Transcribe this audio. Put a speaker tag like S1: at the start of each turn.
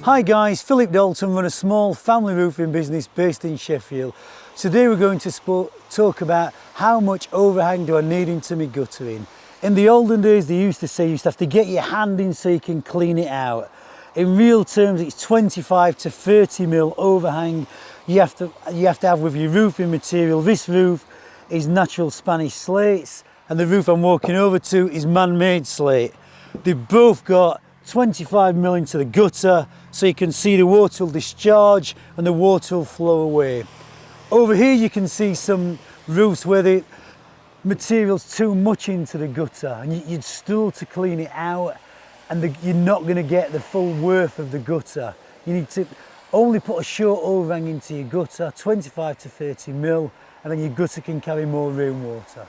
S1: Hi guys, Phillip Dalton, run a small family roofing business based in Sheffield. Today we're going to talk about how much overhang do I need into my guttering. In the olden days they used to say you used to have to get your hand in so you can clean it out. In real terms it's 25 to 30 mil overhang you have to have with your roofing material. This roof is natural Spanish slates and the roof I'm walking over to is man-made slate. They've both got 25 mil into the gutter so you can see the water will discharge and the water will flow away. Over here you can see some roofs where the material's too much into the gutter and you'd still to clean it out and you're not going to get the full worth of the gutter. You need to only put a short overhang into your gutter, 25 to 30 mil, and then your gutter can carry more rainwater.